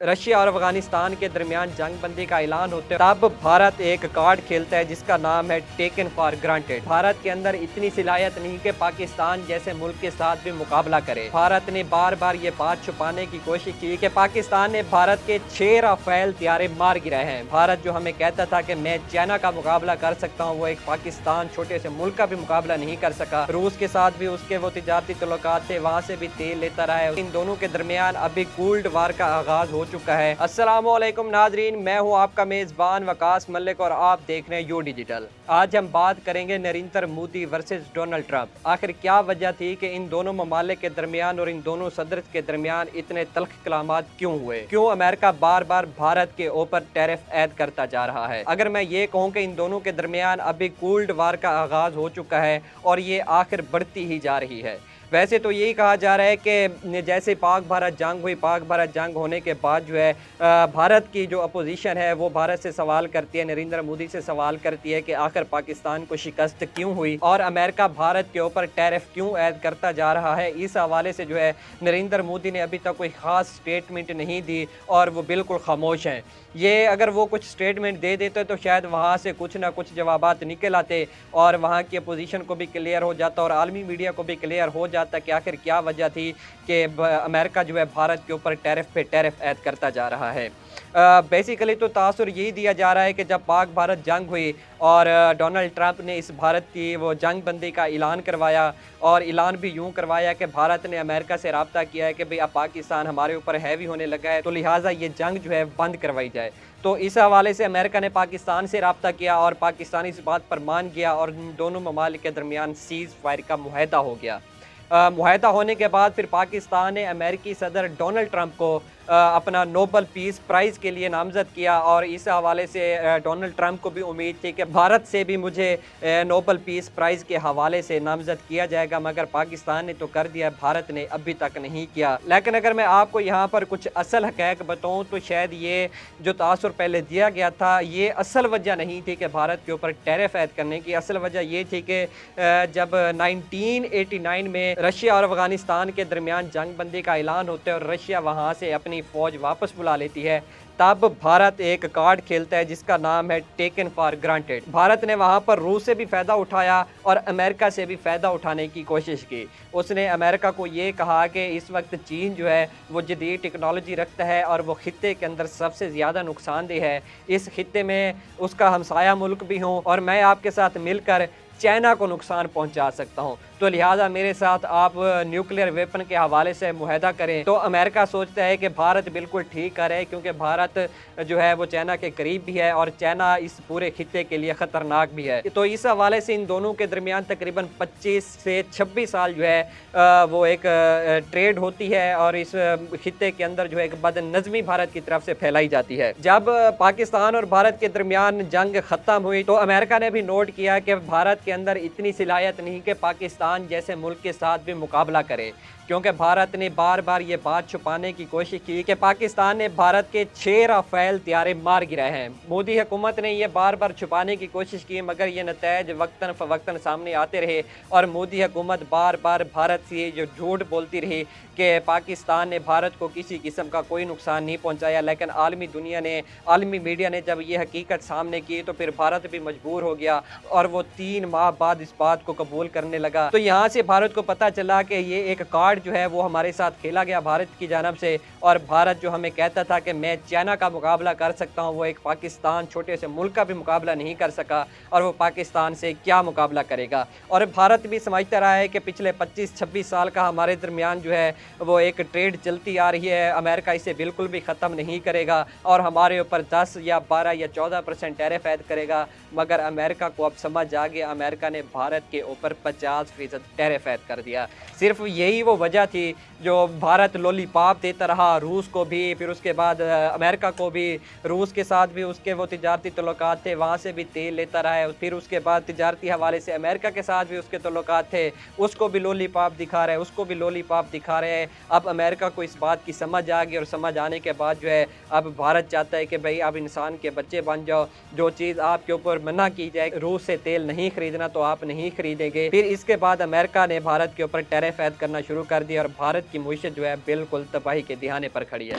Russia और अफगानिस्तान के दरमियान जंग बंदी का ऐलान होते तब भारत एक कार्ड खेलता है जिसका नाम है टेकन फॉर ग्रांटेड। भारत के अंदर इतनी सलाहियत नहीं कि पाकिस्तान जैसे मुल्क के साथ भी मुकाबला करे। भारत ने बार बार ये बात छुपाने की कोशिश की कि पाकिस्तान ने भारत के 6 राफेल तैयारे मार गिराए हैं। भारत जो हमें कहता था कि मैं चाइना का मुकाबला कर सकता हूँ, वो एक पाकिस्तान छोटे से मुल्क का भी मुकाबला नहीं कर सका। रूस के साथ भी उसके वो तिजारती तल्लुकात थे, वहाँ से भी तेल लेता रहा है। इन दोनों के दरमियान अभी कोल्ड वार का आगाज हो चुका है। अस्सलामुअलैकुम नाजरीन, मैं हूं आपका मेज़बान वकास मलिक और आप देख रहे हैं यू डिजिटल। आज हम बात करेंगे Narendra Modi versus Donald Trump. आखिर क्या वजह थी कि इन दोनों ममालिक के दरमियान और इन दोनों सदर के दरमियान इतने तल्ख कलामात क्यों हुए? क्यों अमेरिका बार बार भारत के ऊपर टैरिफ ऐड करता जा रहा है? अगर मैं ये कहूँ कि इन दोनों के दरमियान अभी कोल्ड वार का आगाज हो चुका है और ये आखिर बढ़ती ही जा रही है। वैसे तो यही कहा जा रहा है कि जैसे पाक भारत जंग हुई, पाक भारत जंग होने के बाद जो है भारत की जो अपोजिशन है वो भारत से सवाल करती है, नरेंद्र मोदी से सवाल करती है कि आखिर पाकिस्तान को शिकस्त क्यों हुई और अमेरिका भारत के ऊपर टैरिफ क्यों ऐड करता जा रहा है। इस हवाले से जो है नरेंद्र मोदी ने अभी तक कोई ख़ास स्टेटमेंट नहीं दी और वो बिल्कुल खामोश हैं। ये अगर वो कुछ स्टेटमेंट दे देते तो शायद वहाँ से कुछ ना कुछ जवाबात निकल आते और वहाँ की अपोजिशन को भी क्लियर हो जाता और आलमी मीडिया को भी क्लियर हो जाता कि आखिर क्या वजह थी कि अमेरिका जो है भारत के ऊपर टैरिफ पे टैरिफ ऐड करता जा रहा है। बेसिकली तो तासुर यही दिया जा रहा है कि जब पाक भारत जंग हुई और डोनाल्ड ट्रंप ने इस भारत की वो जंग बंदी का ऐलान करवाया और ऐलान भी यूँ करवाया कि भारत ने अमेरिका से रब्ता किया है कि भाई अब पाकिस्तान हमारे ऊपर हैवी होने लगा है, तो लिहाजा ये जंग जो है बंद करवाई जाए। तो इस हवाले से अमेरिका ने पाकिस्तान से रब्ता किया और पाकिस्तान इस बात पर मान गया और दोनों ममालिक के दरमियान सीज़ फायर का मुआहदा हो गया। मुआहदा होने के बाद फिर पाकिस्तान ने अमेरिकी सदर डोनाल्ड ट्रंप को अपना नोबल पीस प्राइज़ के लिए नामज़द किया और इस हवाले से डोनाल्ड ट्रंप को भी उम्मीद थी कि भारत से भी मुझे नोबल पीस प्राइज़ के हवाले से नामज़द किया जाएगा, मगर पाकिस्तान ने तो कर दिया, भारत ने अभी तक नहीं किया। लेकिन अगर मैं आपको यहाँ पर कुछ असल हक़ैक़ बताऊँ तो शायद ये जो तासुर पहले दिया गया था ये असल वजह नहीं थी कि भारत के ऊपर टैरिफ ऐड करने की। असल वजह ये थी कि जब 1989 में रशिया और अफगानिस्तान के दरमियान जंग बंदी का ऐलान होता है और रशिया वहाँ से अपनी फौज वापस बुला लेती है, तब भारत एक कार्ड खेलता है जिसका नाम है टेकन फॉर ग्रांटेड। भारत ने वहाँ पर रूस से भी फ़ायदा उठाया और अमेरिका से भी फ़ायदा उठाने की कोशिश की। उसने अमेरिका को ये कहा कि इस वक्त चीन जो है वो जदीद टेक्नोलॉजी रखता है और वो खित्ते के अंदर सबसे ज़्यादा नुकसानदेह है। इस खित्ते में उसका हमसाया मुल्क भी हूँ और मैं आपके साथ मिलकर चाइना को नुकसान पहुंचा सकता हूं, तो लिहाजा मेरे साथ आप न्यूक्लियर वेपन के हवाले से मुआहदा करें। तो अमेरिका सोचता है कि भारत बिल्कुल ठीक कर है क्योंकि भारत जो है वो चाइना के करीब भी है और चाइना इस पूरे खित्ते के लिए ख़तरनाक भी है। तो इस हवाले से इन दोनों के दरमियान तकरीबन 25 से 26 साल जो है वो एक ट्रेड होती है और इस खित्ते के अंदर जो है एक बदनज़मी भारत की तरफ से फैलाई जाती है। जब पाकिस्तान और भारत के दरमियान जंग ख़त्म हुई तो अमेरिका ने भी नोट किया कि भारत के अंदर इतनी सलाहियत नहीं कि पाकिस्तान जैसे मुल्क के साथ भी मुकाबला करे, क्योंकि भारत ने बार बार ये बात छुपाने की कोशिश की कि पाकिस्तान ने भारत के 6 राफेल तैयारे मार गिराए हैं। मोदी हुकूमत ने ये बार बार छुपाने की कोशिश की मगर ये नतीजे वक्तन फ़वक्तन सामने आते रहे और मोदी हुकूमत बार बार भारत से जो झूठ बोलती रही कि पाकिस्तान ने भारत को किसी किस्म का कोई नुकसान नहीं पहुँचाया। लेकिन आलमी दुनिया ने, आलमी मीडिया ने जब ये हकीकत सामने की तो फिर भारत भी मजबूर हो गया और वो 3 माह बाद इस बात को कबूल करने लगा। तो यहाँ से भारत को पता चला कि ये एक कार्ड जो है वो हमारे साथ खेला गया भारत की जानब से और भारत जो हमें कहता था कि मैं चाइना का मुकाबला कर सकता हूँ, वो एक पाकिस्तान छोटे से मुल्क का भी मुकाबला नहीं कर सका और वो पाकिस्तान से क्या मुकाबला करेगा। और भारत भी समझता रहा है कि पिछले 25-26 साल का हमारे दरमियान जो है वो एक ट्रेड चलती आ रही है, अमेरिका इसे बिल्कुल भी ख़त्म नहीं करेगा और हमारे ऊपर 10 या 12 या 14% टैरिफ ऐड करेगा। मगर अमेरिका को अब समझ आ गया, अमेरिका ने भारत के ऊपर 50% टैरिफ ऐड कर दिया। सिर्फ यही वो वजह थी जो भारत लॉलीपॉप देता रहा रूस को भी, फिर उसके बाद अमेरिका को भी, रूस के साथ भी उसके वो तिजारती तल्लुकात थे, वहाँ से भी तेल लेता रहा है, फिर उसके बाद तिजारती हवाले से अमेरिका के साथ भी उसके तल्लुकात थे, उसको भी लॉलीपॉप दिखा रहे हैं, उसको भी लॉलीपॉप दिखा रहे हैं। अब अमेरिका को इस बात की समझ आ गई और समझ आने के बाद जो है अब भारत चाहता है कि भाई अब इंसान के बच्चे बन जाओ, जो चीज़ आपके ऊपर मना की जाए, रूस से तेल नहीं खरीदना तो आप नहीं खरीदेंगे। फिर इसके बाद अमेरिका ने भारत के ऊपर टैरिफ ऐड करना शुरू कर दिया और भारत की मईशत जो है बिल्कुल तबाही के दिहाने पर खड़ी है।